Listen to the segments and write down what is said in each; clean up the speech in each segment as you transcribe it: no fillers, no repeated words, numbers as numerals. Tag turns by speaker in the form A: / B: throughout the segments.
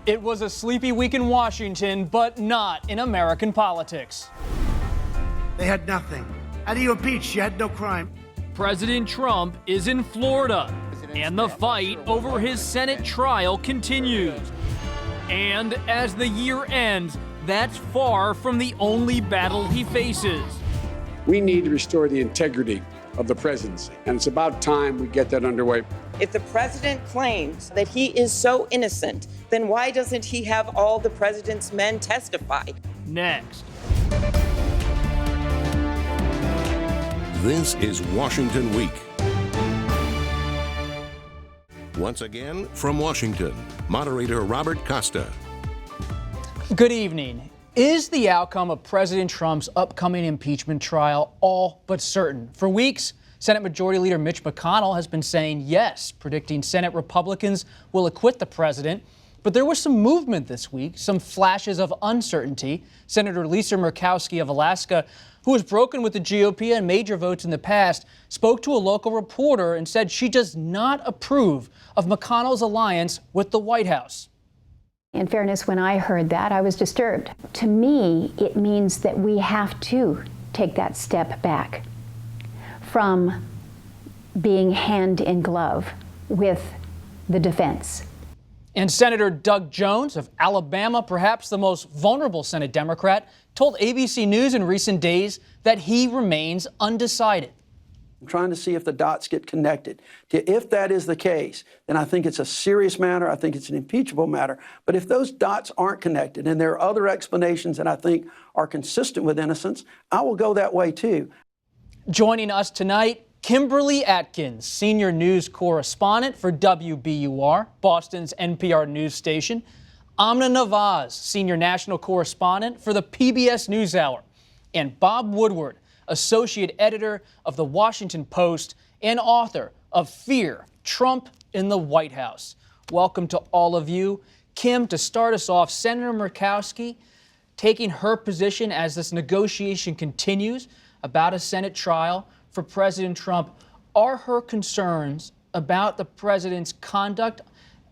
A: It was a sleepy week in Washington, but not in American politics.
B: They had nothing. How do you impeach? You had no crime.
A: President Trump is in Florida, and the fight over his Senate trial continues. And as the year ends, that's far from the only battle he faces.
C: We need to restore the integrity of the presidency, and it's about time we get that underway.
D: If the president claims that he is so innocent, then why doesn't he have all the president's men testify?
A: Next.
E: This is Washington Week. Once again, from Washington, moderator Robert Costa.
A: Good evening. Is the outcome of President Trump's upcoming impeachment trial all but certain? For weeks, Senate Majority Leader Mitch McConnell has been saying yes, predicting Senate Republicans will acquit the president. But there was some movement this week, some flashes of uncertainty. Senator Lisa Murkowski of Alaska, who has broken with the GOP on major votes in the past, spoke to a local reporter and said she does not approve of McConnell's alliance with the White House.
F: In fairness, when I heard that, I was disturbed. To me, it means that we have to take that step back from being hand in glove with the defense.
A: And Senator Doug Jones of Alabama, perhaps the most vulnerable Senate Democrat, told ABC News in recent days that he remains undecided.
G: I'm trying to see if the dots get connected. If that is the case, then I think it's a serious matter. I think it's an impeachable matter. But if those dots aren't connected and there are other explanations that I think are consistent with innocence, I will go that way too.
A: Joining us tonight, Kimberly Atkins, senior news correspondent for WBUR, Boston's NPR news station. Amna Nawaz, senior national correspondent for the PBS NewsHour. And Bob Woodward, associate editor of The Washington Post and author of Fear, Trump in the White House. Welcome to all of you. Kim, to start us off, Senator Murkowski taking her position as this negotiation continues about a Senate trial for President Trump. Are her concerns about the president's conduct?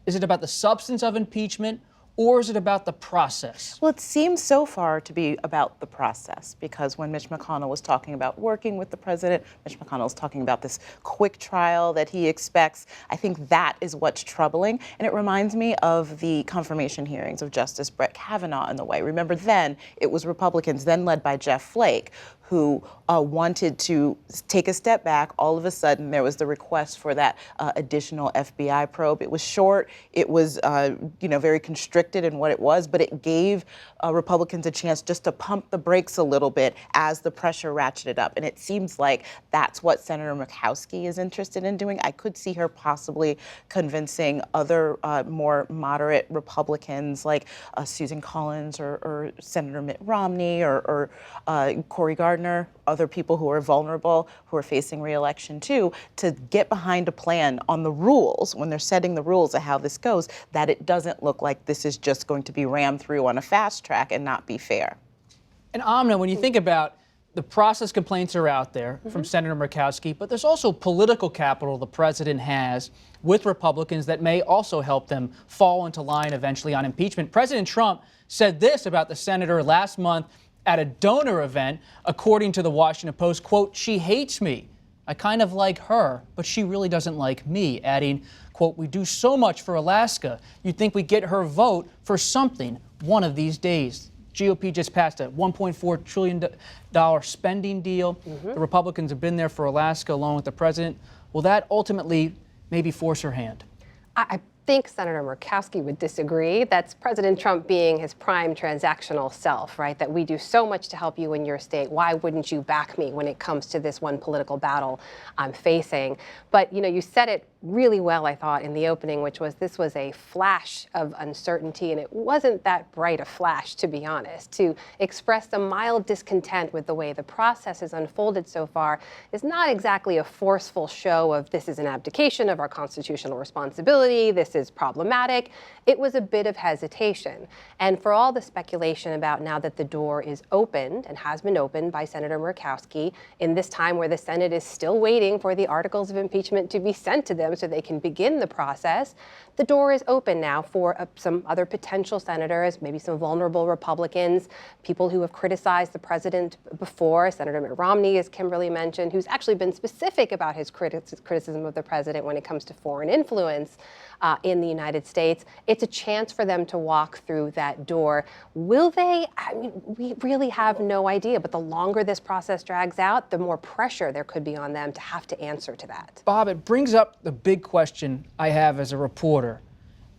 A: Is it about the substance of impeachment, or is it about the process?
H: Well, it seems so far to be about the process, because when Mitch McConnell was talking about working with the president, Mitch McConnell was talking about this quick trial that he expects. I think that is what's troubling. And it reminds me of the confirmation hearings of Justice Brett Kavanaugh in the way. Remember then, it was Republicans, then led by Jeff Flake, who wanted to take a step back. All of a sudden, there was the request for that additional FBI probe. It was short. It was, very constricted in what it was, but it gave Republicans a chance just to pump the brakes a little bit as the pressure ratcheted up. And it seems like that's what Senator Murkowski is interested in doing. I could see her possibly convincing other more moderate Republicans like Susan Collins or Senator Mitt Romney or Cory Gardner, other people who are vulnerable, who are facing re-election too, to get behind a plan on the rules when they're setting the rules of how this goes, that it doesn't look like this is just going to be rammed through on a fast track and not be fair.
A: And Amna, when you think about the process complaints are out there from Senator Murkowski, but there's also political capital the president has with Republicans that may also help them fall into line eventually on impeachment. President Trump said this about the senator last month at a donor event, according to the Washington Post, quote, "She hates me. I kind of like her, but she really doesn't like me," adding, quote, "We do so much for Alaska. You'd think we'd get her vote for something one of these days." GOP just passed a $1.4 trillion spending deal. The Republicans have been there for Alaska along with the president. Will that ultimately maybe force her hand?
I: I think Senator Murkowski would disagree. That's President Trump being his prime transactional self, right? That we do so much to help you in your state. Why wouldn't you back me when it comes to this one political battle I'm facing? But, you said it really well, I thought, in the opening, which was this was a flash of uncertainty, and it wasn't that bright a flash, to be honest. To express some mild discontent with the way the process has unfolded so far is not exactly a forceful show of this is an abdication of our constitutional responsibility, this is problematic. It was a bit of hesitation. And for all the speculation about now that the door is opened and has been opened by Senator Murkowski in this time where the Senate is still waiting for the articles of impeachment to be sent to them so they can begin the process, the door is open now for some other potential senators, maybe some vulnerable Republicans, people who have criticized the president before, Senator Mitt Romney, as Kimberly mentioned, who's actually been specific about his criticism of the president when it comes to foreign influence in the United States. It's a chance for them to walk through that door. Will they? I mean, we really have no idea, but the longer this process drags out, the more pressure there could be on them to have to answer to that.
A: Bob, it brings up the big question I have as a reporter.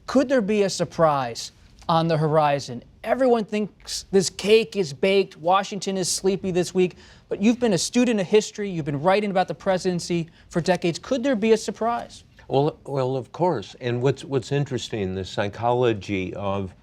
A: Could there be a surprise on the horizon? Everyone thinks this cake is baked, Washington is sleepy this week, but you've been a student of history, you've been writing about the presidency for decades. Could there be a surprise?
J: Well, of course. And what's interesting, the psychology of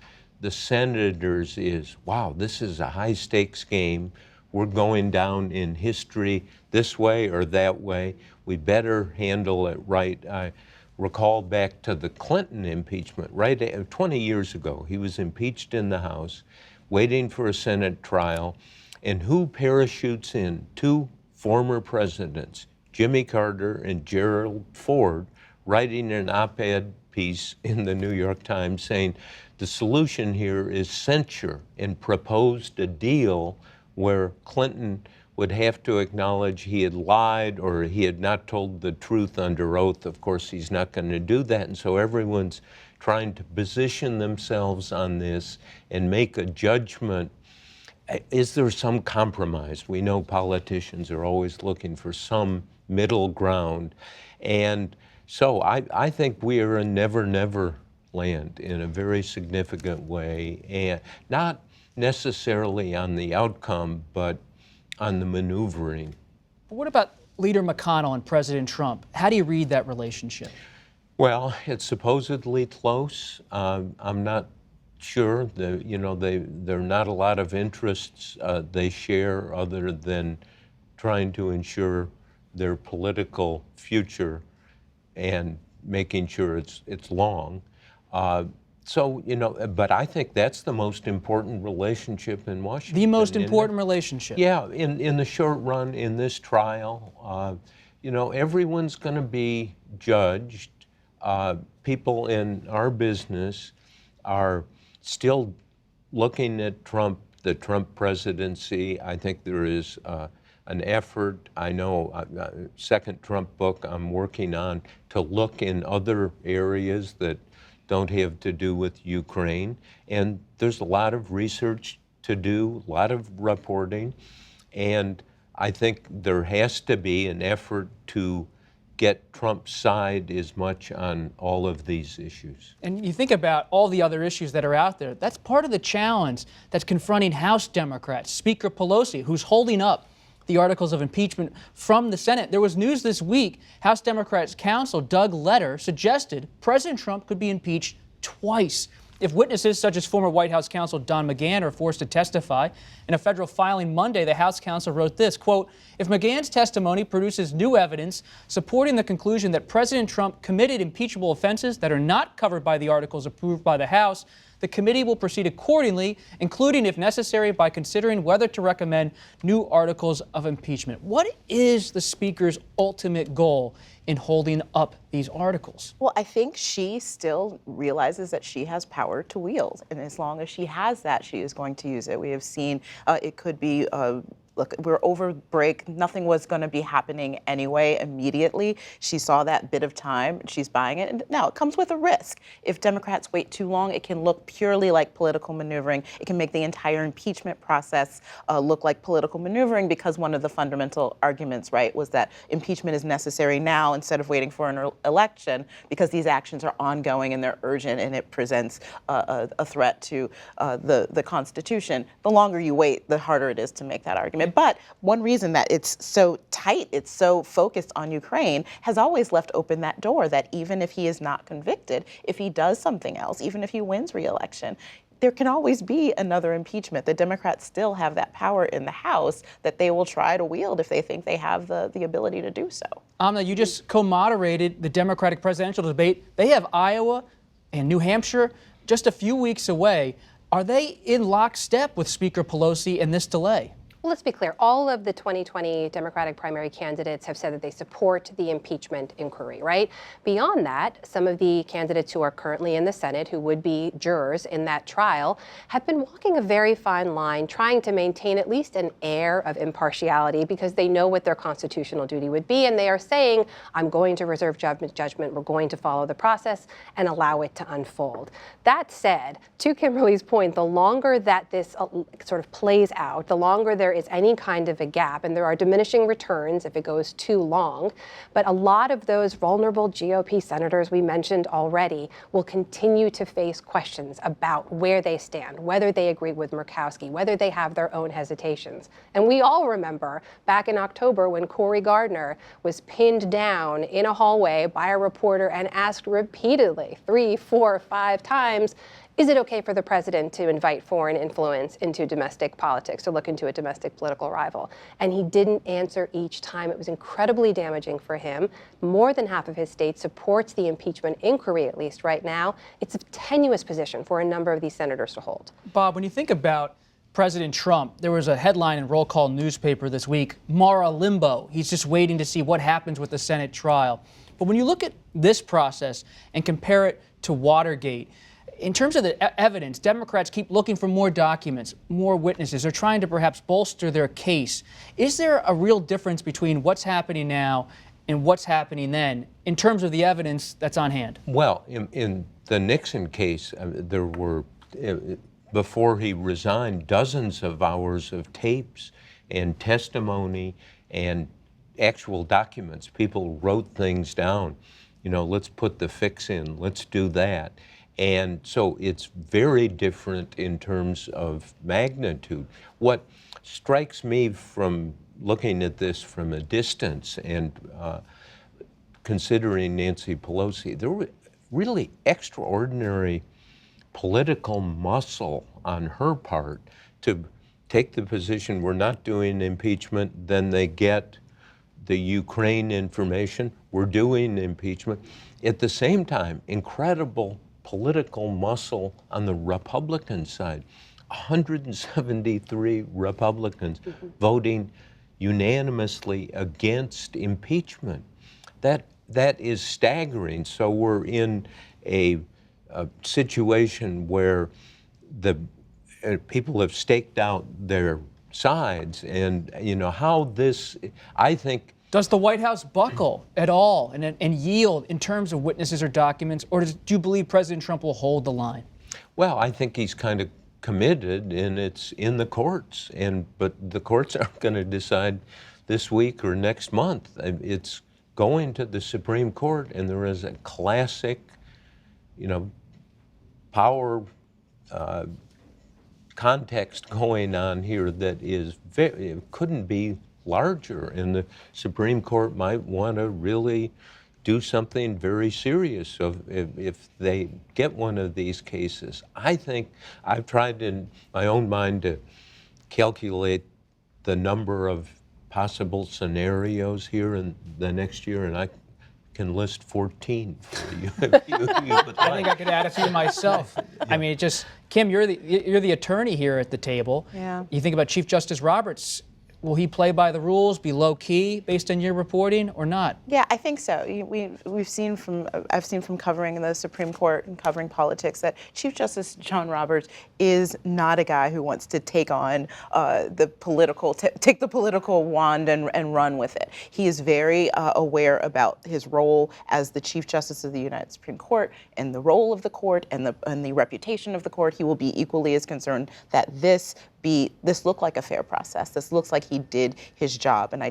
J: the senators is, wow, this is a high-stakes game. We're going down in history this way or that way. We better handle it right. I recall back to the Clinton impeachment, right? 20 years ago, he was impeached in the House, waiting for a Senate trial. And who parachutes in? Two former presidents, Jimmy Carter and Gerald Ford, writing an op-ed piece in the New York Times saying the solution here is censure, and proposed a deal where Clinton would have to acknowledge he had lied or he had not told the truth under oath. Of course, he's not going to do that. And so everyone's trying to position themselves on this and make a judgment. Is there some compromise? We know politicians are always looking for some middle ground. And so I think we are in never land in a very significant way, and not necessarily on the outcome, but on the maneuvering.
A: But what about Leader McConnell and President Trump? How do you read that relationship?
J: Well, it's supposedly close. I'm not sure. There are not a lot of interests they share other than trying to ensure their political future and making sure it's long. But I think that's the most important relationship in Washington.
A: The most important relationship?
J: Yeah, in the short run, in this trial, everyone's going to be judged. People in our business are still looking at Trump, the Trump presidency. I think there is an effort, I know, second Trump book I'm working on, to look in other areas that don't have to do with Ukraine. And there's a lot of research to do, a lot of reporting. And I think there has to be an effort to get Trump's side as much on all of these issues.
A: And you think about all the other issues that are out there. That's part of the challenge that's confronting House Democrats. Speaker Pelosi, who's holding up the articles of impeachment from the Senate. There was news this week. House Democrats counsel Doug Letter suggested President Trump could be impeached twice if witnesses such as former White House counsel Don McGahn are forced to testify. In a federal filing Monday, the House counsel wrote this, quote, "If McGahn's testimony produces new evidence supporting the conclusion that President Trump committed impeachable offenses that are not covered by the articles approved by the House, the committee will proceed accordingly, including, if necessary, by considering whether to recommend new articles of impeachment." What is the Speaker's ultimate goal in holding up these articles?
H: Well, I think she still realizes that she has power to wield, and as long as she has that, she is going to use it. We have seen it could be look, we're over break. Nothing was going to be happening anyway immediately. She saw that bit of time. She's buying it. And now it comes with a risk. If Democrats wait too long, it can look purely like political maneuvering. It can make the entire impeachment process look like political maneuvering, because one of the fundamental arguments, right, was that impeachment is necessary now instead of waiting for an election, because these actions are ongoing and they're urgent, and it presents a threat to the Constitution. The longer you wait, the harder it is to make that argument. But one reason that it's so tight, it's so focused on Ukraine, has always left open that door that even if he is not convicted, if he does something else, even if he wins re-election, there can always be another impeachment. The Democrats still have that power in the House that they will try to wield if they think they have the ability to do so.
A: Amna, you just co-moderated the Democratic presidential debate. They have Iowa and New Hampshire just a few weeks away. Are they in lockstep with Speaker Pelosi in this delay?
I: Well, let's be clear. All of the 2020 Democratic primary candidates have said that they support the impeachment inquiry, right? Beyond that, some of the candidates who are currently in the Senate, who would be jurors in that trial, have been walking a very fine line, trying to maintain at least an air of impartiality because they know what their constitutional duty would be. And they are saying, I'm going to reserve judgment. We're going to follow the process and allow it to unfold. That said, to Kimberly's point, the longer that this sort of plays out, the longer there is any kind of a gap, and there are diminishing returns if it goes too long, but a lot of those vulnerable GOP senators we mentioned already will continue to face questions about where they stand, whether they agree with Murkowski, whether they have their own hesitations. And we all remember back in October when Cory Gardner was pinned down in a hallway by a reporter and asked repeatedly, 3, 4, 5 times, is it okay for the president to invite foreign influence into domestic politics, to look into a domestic political rival? And he didn't answer each time. It was incredibly damaging for him. More than half of his state supports the impeachment inquiry, at least right now. It's a tenuous position for a number of these senators to hold.
A: Bob, when you think about President Trump, there was a headline in Roll Call newspaper this week, Mar-a-Limbo. He's just waiting to see what happens with the Senate trial. But when you look at this process and compare it to Watergate, in terms of the evidence, Democrats keep looking for more documents, more witnesses. They're trying to perhaps bolster their case. Is there a real difference between what's happening now and what's happening then in terms of the evidence that's on hand?
J: Well, in the Nixon case, there were, before he resigned, dozens of hours of tapes and testimony and actual documents. People wrote things down. You know, let's put the fix in, let's do that. And so it's very different in terms of magnitude. What strikes me from looking at this from a distance and considering Nancy Pelosi, there were really extraordinary political muscle on her part to take the position, we're not doing impeachment, then they get the Ukraine information, we're doing impeachment. At the same time, incredible political muscle on the Republican side. 173 Republicans voting unanimously against impeachment. That is staggering. So we're in a situation where the people have staked out their sides, and you know how this, I think.
A: Does the White House buckle at all and yield in terms of witnesses or documents, or do you believe President Trump will hold the line?
J: Well, I think he's kind of committed, and it's in the courts, but the courts aren't going to decide this week or next month. It's going to the Supreme Court, and there is a classic, you know, power context going on here that is it couldn't be larger, and the Supreme Court might want to really do something very serious if they get one of these cases. I think I've tried in my own mind to calculate the number of possible scenarios here in the next year, and I can list 14 for you. If you would like.
A: I think I could add a few myself. Yeah. I mean, Kim, you're the attorney here at the table.
H: Yeah.
A: You think about Chief Justice Roberts. Will he play by the rules, be low key based on your reporting, or not?
H: Yeah, I think so. I've seen from covering the Supreme Court and covering politics that Chief Justice John Roberts is not a guy who wants to take on take the political wand and run with it. He is very aware about his role as the Chief Justice of the United Supreme Court and the role of the court and the reputation of the court. He will be equally as concerned that this look like a fair process. This looks like he did his job, and I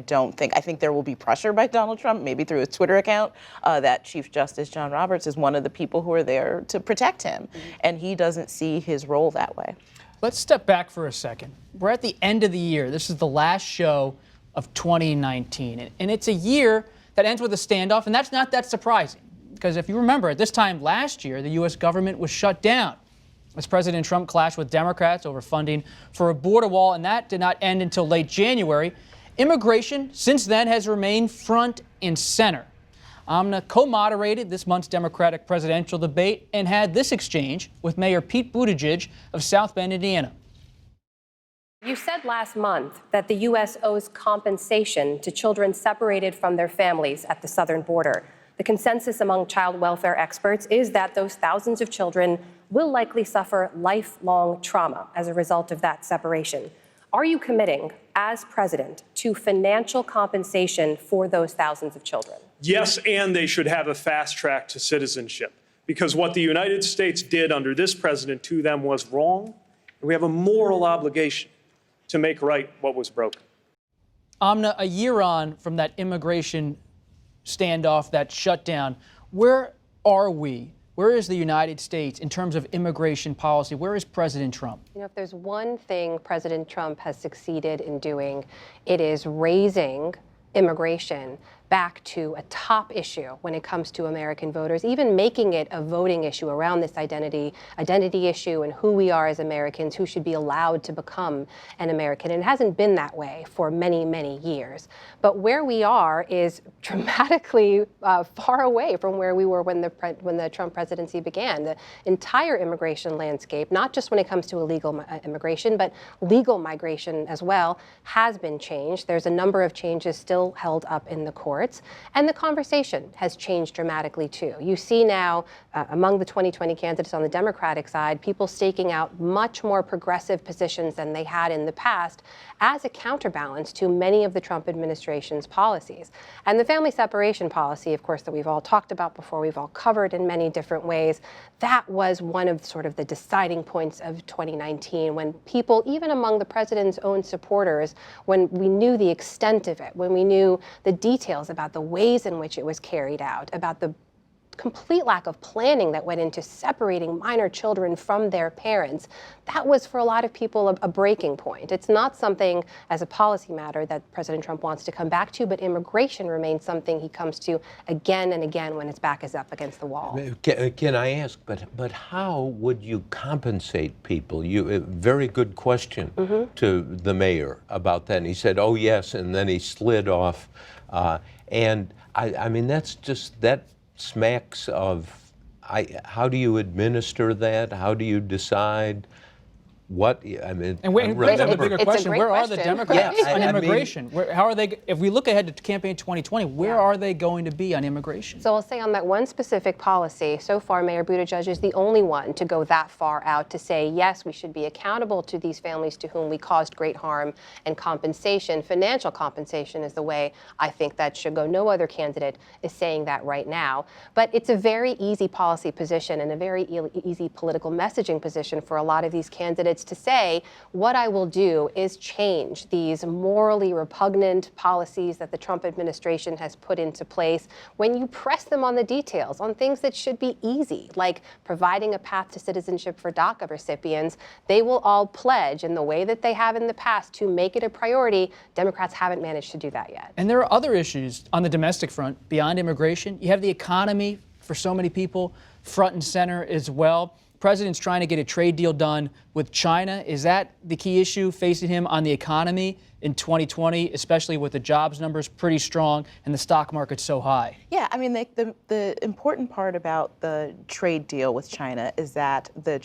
H: think there will be pressure by Donald Trump, maybe through his Twitter account, that Chief Justice John Roberts is one of the people who are there to protect him, and he doesn't see his role that way.
A: Let's step back for a second. We're at the end of the year. This is the last show of 2019, and it's a year that ends with a standoff, and that's not that surprising, because if you remember, at this time last year, the U.S. government was shut down as President Trump clashed with Democrats over funding for a border wall, and that did not end until late January. Immigration, since then, has remained front and center. Amna co-moderated this month's Democratic presidential debate and had this exchange with Mayor Pete Buttigieg of South Bend, Indiana.
I: You said last month that the U.S. owes compensation to children separated from their families at the southern border. The consensus among child welfare experts is that those thousands of children will likely suffer lifelong trauma as a result of that separation. Are you committing, as president, to financial compensation for those thousands of children?
K: Yes, and they should have a fast track to citizenship, because what the United States did under this president to them was wrong, and we have a moral obligation to make right what was broken.
A: Amna, a year on from that immigration standoff, that shutdown, where are we? Where is the United States in terms of immigration policy? Where is President Trump?
I: You know, if there's one thing President Trump has succeeded in doing, it is raising immigration back to a top issue when it comes to American voters, even making it a voting issue around this identity issue and who we are as Americans, who should be allowed to become an American. And it hasn't been that way for many, many years. But where we are is dramatically far away from where we were when the Trump presidency began. The entire immigration landscape, not just when it comes to illegal immigration, but legal migration as well, has been changed. There's a number of changes still held up in the courts. And the conversation has changed dramatically, too. You see now, among the 2020 candidates on the Democratic side, people staking out much more progressive positions than they had in the past as a counterbalance to many of the Trump administration's policies. And the family separation policy, of course, that we've all talked about before, we've all covered in many different ways, that was one of sort of the deciding points of 2019 when people, even among the president's own supporters, when we knew the extent of it, when we knew the details about the ways in which it was carried out, about the complete lack of planning that went into separating minor children from their parents, that was for a lot of people a breaking point. It's not something as a policy matter that President Trump wants to come back to, but immigration remains something he comes to again and again when his back is up against the wall.
J: Can I ask, but how would you compensate people? Very good question to the mayor about that. And he said, oh yes, and then he slid off. And I mean, that's just, that smacks of, how do you administer that? How do you decide what, I mean,
A: and the bigger question, where are the Democrats on immigration? How are they, if we look ahead to campaign 2020, where are they going to be on immigration?
I: So I'll say on that one specific policy, so far Mayor Buttigieg is the only one to go that far out to say, yes, we should be accountable to these families to whom we caused great harm, and compensation, financial compensation is the way I think that should go. No other candidate is saying that right now. But it's a very easy policy position and a very easy political messaging position for a lot of these candidates to say, what I will do is change these morally repugnant policies that the Trump administration has put into place. When you press them on the details, on things that should be easy, like providing a path to citizenship for DACA recipients, they will all pledge in the way that they have in the past to make it a priority. Democrats haven't managed to do that yet.
A: And there are other issues on the domestic front beyond immigration. You have the economy for so many people front and center as well. President's trying to get a trade deal done with China. Is that the key issue facing him on the economy in 2020, especially with the jobs numbers pretty strong and the stock market so high?
H: Yeah, I mean, the important part about the trade deal with China is that the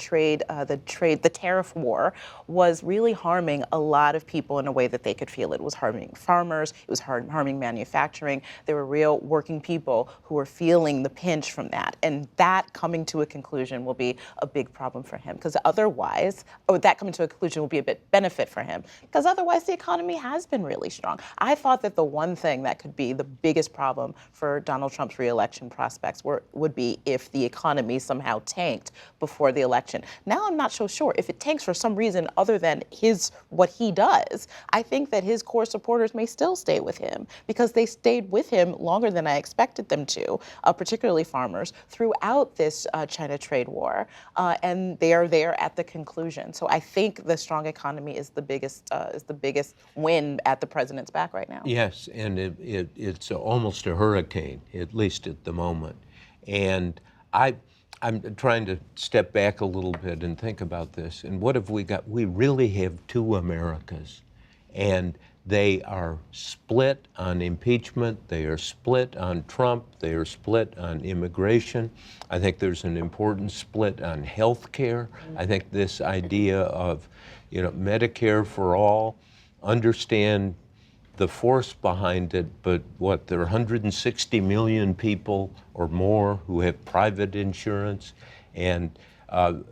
H: tariff war was really harming a lot of people in a way that they could feel it. It was harming farmers, it was harming manufacturing. There were real working people who were feeling the pinch from that. And that coming to a conclusion will be a big problem for him, because otherwise, that coming to a conclusion will be a bit benefit for him, because otherwise the economy has been really strong. I thought that the one thing that could be the biggest problem for Donald Trump's reelection prospects would be if the economy somehow tanked before the election. Now I'm not so sure. If it tanks for some reason other than what he does, I think that his core supporters may still stay with him, because they stayed with him longer than I expected them to, particularly farmers, throughout this China trade war, and they are there at the conclusion. So I think the strong economy is the biggest win at the president's back right now.
J: Yes, and it's almost a hurricane, at least at the moment. And I'm trying to step back a little bit and think about this. And what have we got? We really have two Americas. And They are split on impeachment. They are split on Trump. They are split on immigration. I think there's an important split on health care. I think this idea of, Medicare for all, understand the force behind it, but there are 160 million people or more who have private insurance, and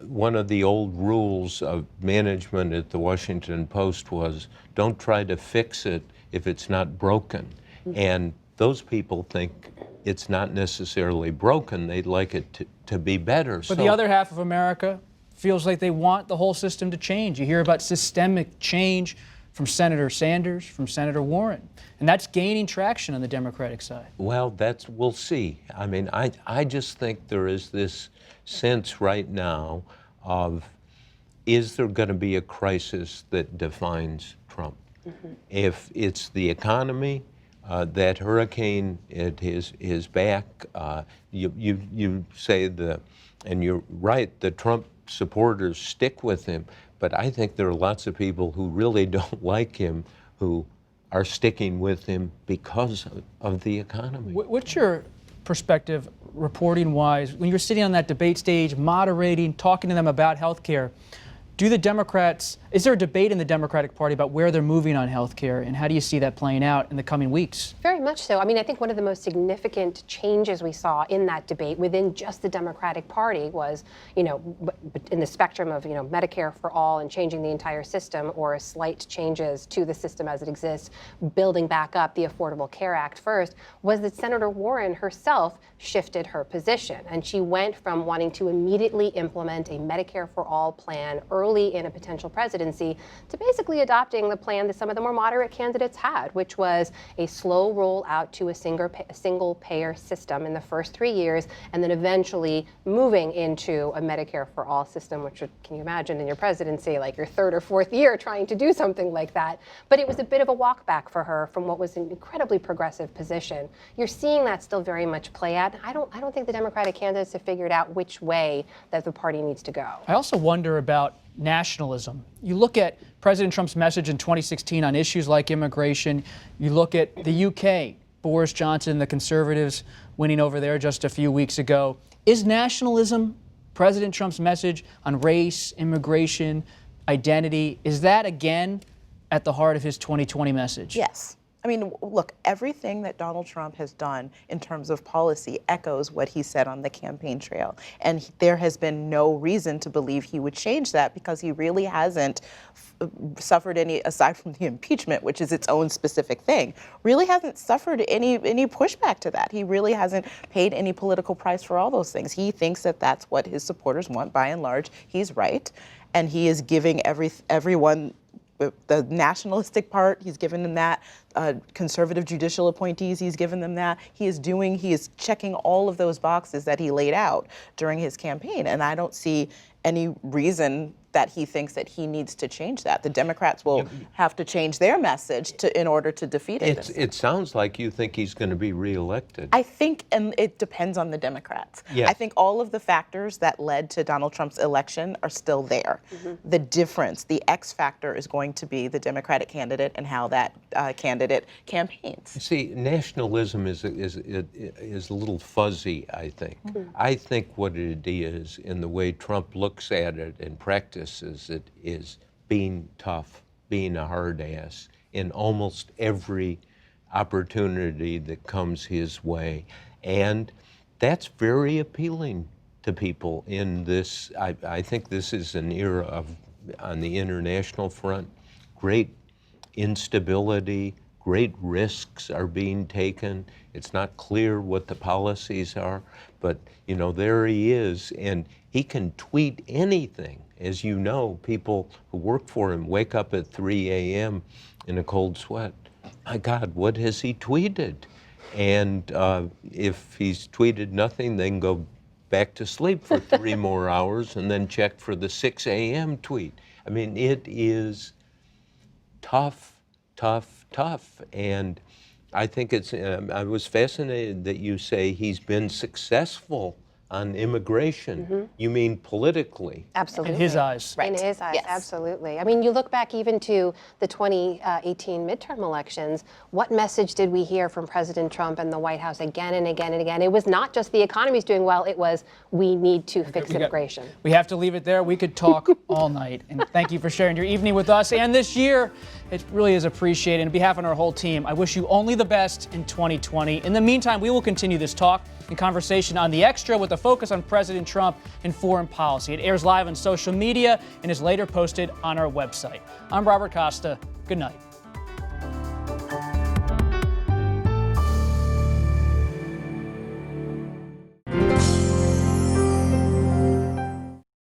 J: one of the old rules of management at the Washington Post was, don't try to fix it if it's not broken. And those people think it's not necessarily broken, they'd like it to be better.
A: But the other half of America feels like they want the whole system to change. You hear about systemic change from Senator Sanders, from Senator Warren, and that's gaining traction on the Democratic side.
J: Well, we'll see. I mean, I just think there is this sense right now of, is there going to be a crisis that defines Trump? If it's the economy, that hurricane at his back, you say and you're right, the Trump supporters stick with him, but I think there are lots of people who really don't like him who are sticking with him because of the economy.
A: What's your perspective, reporting-wise, when you're sitting on that debate stage, moderating, talking to them about health care? Do the Democrats, is there a debate in the Democratic Party about where they're moving on health care, and how do you see that playing out in the coming weeks?
I: Very much so. I mean, I think one of the most significant changes we saw in that debate within just the Democratic Party was, in the spectrum of, Medicare for all and changing the entire system, or slight changes to the system as it exists, building back up the Affordable Care Act first, was that Senator Warren herself shifted her position. And she went from wanting to immediately implement a Medicare for all plan early in a potential presidency to basically adopting the plan that some of the more moderate candidates had, which was a slow roll out to a single payer system in the first 3 years, and then eventually moving into a Medicare for all system, which can you imagine in your presidency, like your third or fourth year trying to do something like that. But it was a bit of a walk back for her from what was an incredibly progressive position. You're seeing that still very much play out. I don't think the Democratic candidates have figured out which way that the party needs to go.
A: I also wonder about nationalism. You look at President Trump's message in 2016 on issues like immigration. You look at the UK, Boris Johnson, the Conservatives winning over there just a few weeks ago. Is nationalism, President Trump's message on race, immigration, identity, is that again at the heart of his 2020 message?
H: Yes. I mean, look, everything that Donald Trump has done in terms of policy echoes what he said on the campaign trail. And there has been no reason to believe he would change that, because he really hasn't suffered any, aside from the impeachment, which is its own specific thing, really hasn't suffered any pushback to that. He really hasn't paid any political price for all those things. He thinks that that's what his supporters want. By and large, he's right. And he is giving everyone the nationalistic part, he's given them that. Conservative judicial appointees, he's given them that. He is checking all of those boxes that he laid out during his campaign. And I don't see any reason that he thinks that he needs to change that. The Democrats will have to change their message in order to defeat it.
J: It sounds like you think he's going to be reelected.
H: I think, and it depends on the Democrats.
J: Yes.
H: I think all of the factors that led to Donald Trump's election are still there. The difference, the X factor, is going to be the Democratic candidate and how that candidate campaigns.
J: See, nationalism is a little fuzzy, I think. I think what it is, in the way Trump looks at it and practices it, is being tough, being a hard ass in almost every opportunity that comes his way. And that's very appealing to people in this. I think this is an era of, on the international front, great instability, great risks are being taken. It's not clear what the policies are, but there he is, and he can tweet anything. As you know, people who work for him wake up at 3 a.m. in a cold sweat. My God, what has he tweeted? And if he's tweeted nothing, they can go back to sleep for 3 more hours and then check for the 6 a.m. tweet. I mean, it is tough, tough, tough. And I think I was fascinated that you say he's been successful on immigration. You mean politically.
I: Absolutely.
A: In his eyes.
I: In his eyes,
H: Yes.
I: absolutely. I mean, you look back even to the 2018 midterm elections, what message did we hear from President Trump and the White House again and again and again? It was not just the economy's doing well, it was we need to fix immigration.
A: We have to leave it there. We could talk all night. And thank you for sharing your evening with us. And this year, it really is appreciated. On behalf of our whole team, I wish you only the best in 2020. In the meantime, we will continue this talk and conversation on The Extra with a focus on President Trump and foreign policy. It airs live on social media and is later posted on our website. I'm Robert Costa. Good night.